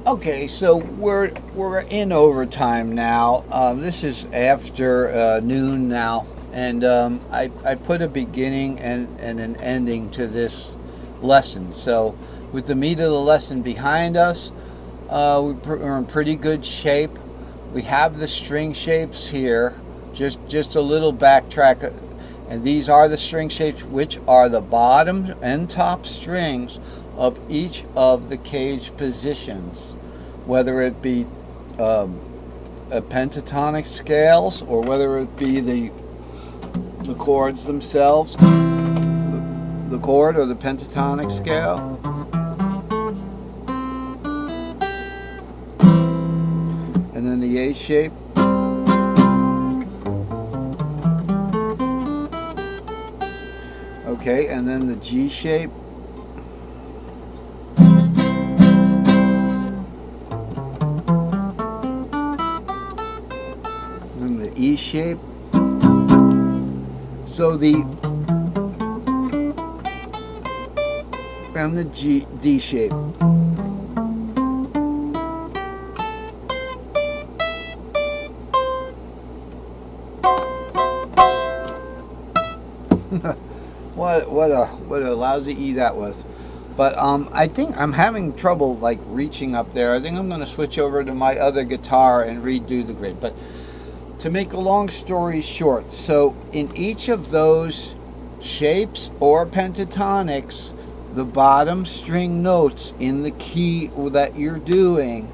Okay, so we're in overtime now. This is after noon now, and I put a beginning and an ending to this lesson. So with the meat of the lesson behind us, we're in pretty good shape. We have the string shapes here. Just a little backtrack, and these are the string shapes, which are the bottom and top strings of each of the cage positions, whether it be um, a pentatonic scales or whether it be the chords themselves, the chord or the pentatonic scale, and then the A shape. Okay, and then the G shape, and the E shape. So the and the D shape. What a lousy E that was. But I think I'm having trouble like reaching up there. I think I'm going to switch over to my other guitar and redo the grid. But to make a long story short, so in each of those shapes or pentatonics, the bottom string notes in the key that you're doing,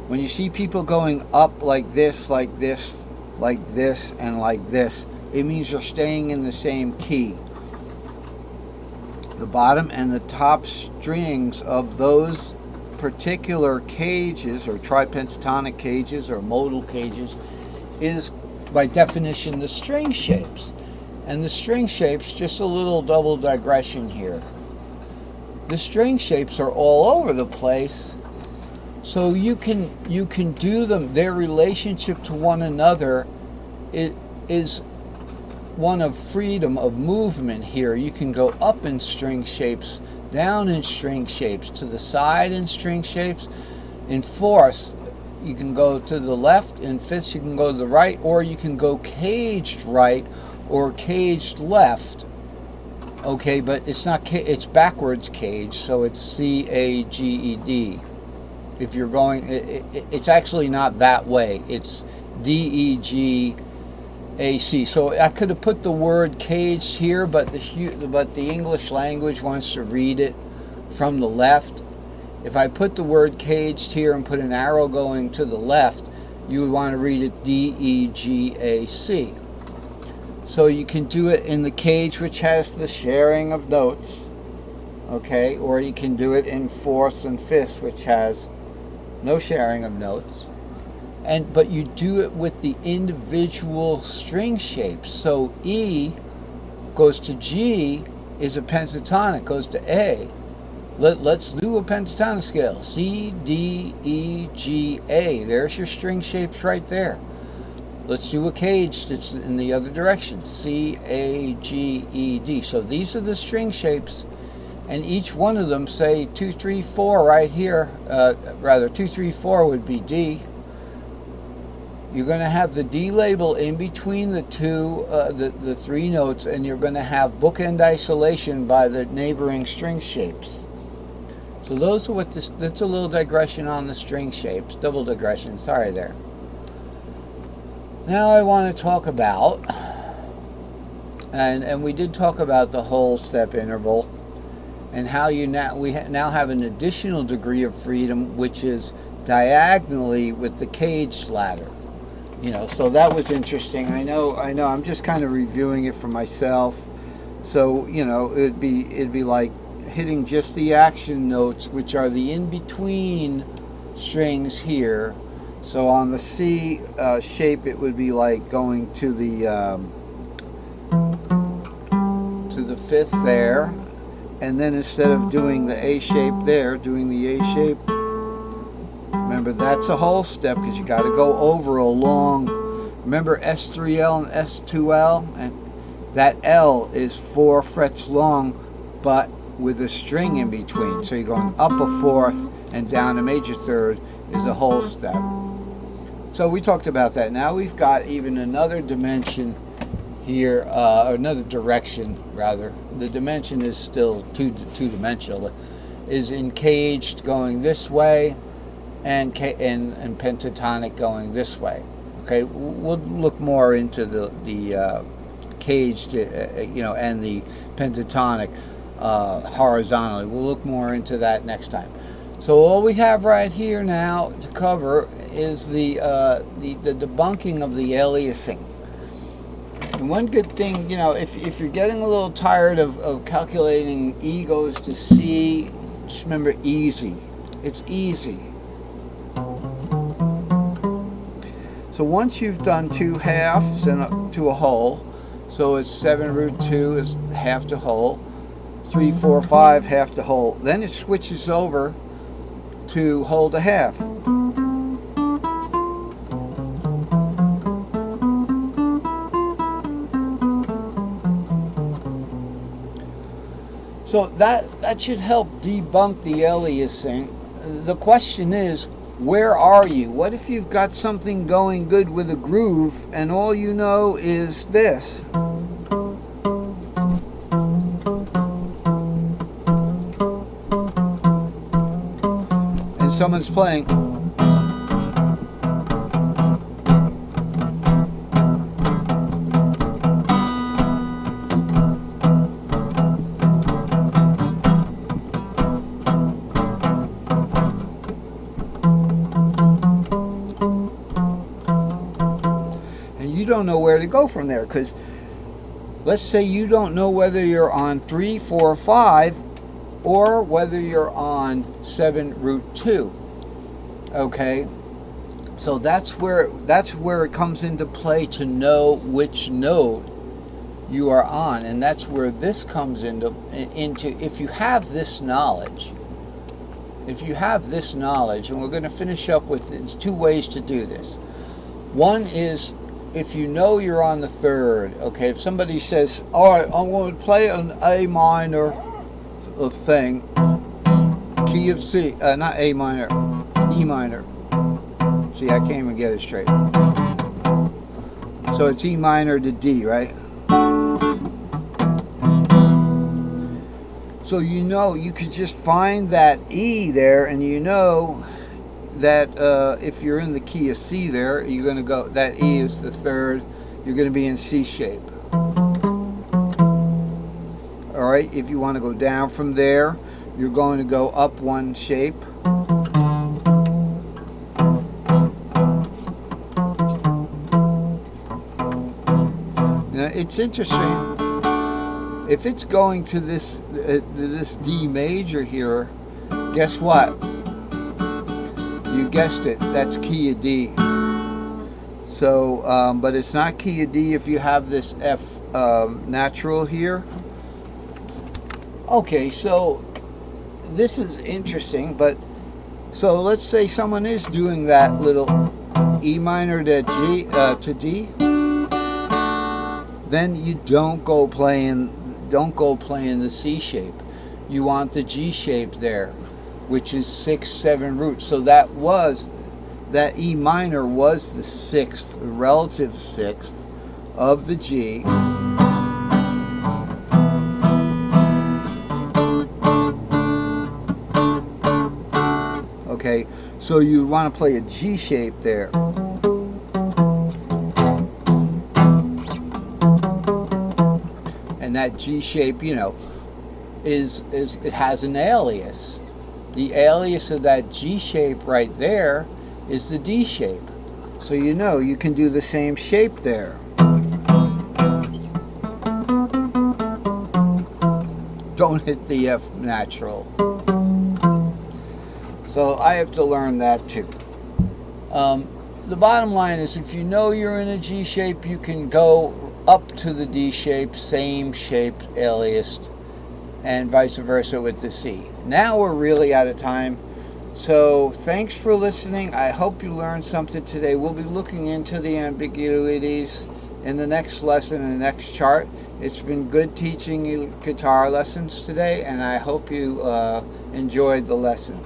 when you see people going up like this, like this, like this, and like this, it means you're staying in the same key. The bottom and the top strings of those particular cages, or tripentatonic cages or modal cages, is by definition the string shapes. And the string shapes, just a little double digression here, the string shapes are all over the place, so you can do them. Their relationship to one another is one of freedom of movement here. You can go up in string shapes, down in string shapes, to the side in string shapes. In fourths, you can go to the left. In fifths, you can go to the right, or you can go caged right or caged left. Okay, but it's not, it's backwards caged, so it's C-A-G-E-D. If you're going, it's actually not that way. It's D-E-G-AC. So I could have put the word caged here, but the English language wants to read it from the left. If I put the word caged here and put an arrow going to the left, you would want to read it D-E-G-A-C. So you can do it in the cage, which has the sharing of notes, okay, or you can do it in fourths and fifths, which has no sharing of notes. But you do it with the individual string shapes. So E goes to G is a pentatonic, goes to A. Let's do a pentatonic scale. C, D, E, G, A. There's your string shapes right there. Let's do a cage that's in the other direction. C, A, G, E, D. So these are the string shapes, and each one of them, say 2, 3, 4 right here, rather 2, 3, 4 would be D. You're going to have the D label in between the two, the three notes, and you're going to have bookend isolation by the neighboring string shapes. So those are what this, that's a little digression on the string shapes, double digression, sorry there. Now I want to talk about, and we did talk about the whole step interval, and how we now have an additional degree of freedom, which is diagonally with the caged ladder. You know, so that was interesting. I know. I'm just kind of reviewing it for myself. So you know, it'd be like hitting just the action notes, which are the in-between strings here. So on the C shape, it would be like going to the fifth there, and then instead of doing the A shape there, doing the A shape. Remember, that's a whole step because you got to go over a long. Remember S3L and S2L, and that L is 4 frets long, but with a string in between. So you're going up a fourth, and down a major third is a whole step. So we talked about that. Now we've got even another dimension here, another direction rather. The dimension is still two-dimensional. Is encaged going this way, and pentatonic going this way. Okay, we'll look more into the caged, and the pentatonic horizontally. We'll look more into that next time. So all we have right here now to cover is the debunking of the aliasing. And one good thing, if you're getting a little tired of calculating E goes to C, just remember easy. It's easy. So once you've done 2 halves to a whole, so it's 7 root 2 is half to whole, 3, 4, 5 half to whole. Then it switches over to whole to half. So that should help debunk the aliasing. The question is, where are you? What if you've got something going good with a groove and all you know is this? And someone's playing. Don't know where to go from there, because let's say you don't know whether you're on 3, 4, 5 or whether you're on 7 root 2. Okay, so that's where it comes into play to know which note you are on, and that's where this comes into if you have this knowledge. And we're going to finish up with, there's 2 ways to do this. One is, if you know you're on the 3rd, okay, if somebody says, all right, I'm going to play an A minor thing, key of C, not A minor, E minor. See, I can't even get it straight. So it's E minor to D, right? So you could just find that E there, and that if you're in the key of C there, you're going to go, that E is the 3rd, you're going to be in C shape. Alright, if you want to go down from there, you're going to go up 1 shape. Now it's interesting, if it's going to this D major here, guess what? You guessed it, that's key of D. So, but it's not key of D if you have this F natural here. Okay, so this is interesting, but so let's say someone is doing that little E minor to D, then you don't go playing the C shape. You want the G shape there, which is 6, 7 roots. So that E minor was the 6th, the relative 6th of the G. Okay, so you want to play a G shape there. And that G shape, it has an alias. The alias of that G shape right there is the D shape. So you can do the same shape there. Don't hit the F natural. So I have to learn that too. The bottom line is, if you know you're in a G shape, you can go up to the D shape, same shape aliased, and vice versa with the C. Now we're really out of time. So thanks for listening. I hope you learned something today. We'll be looking into the ambiguities in the next lesson and the next chart. It's been good teaching you guitar lessons today, and I hope you enjoyed the lesson.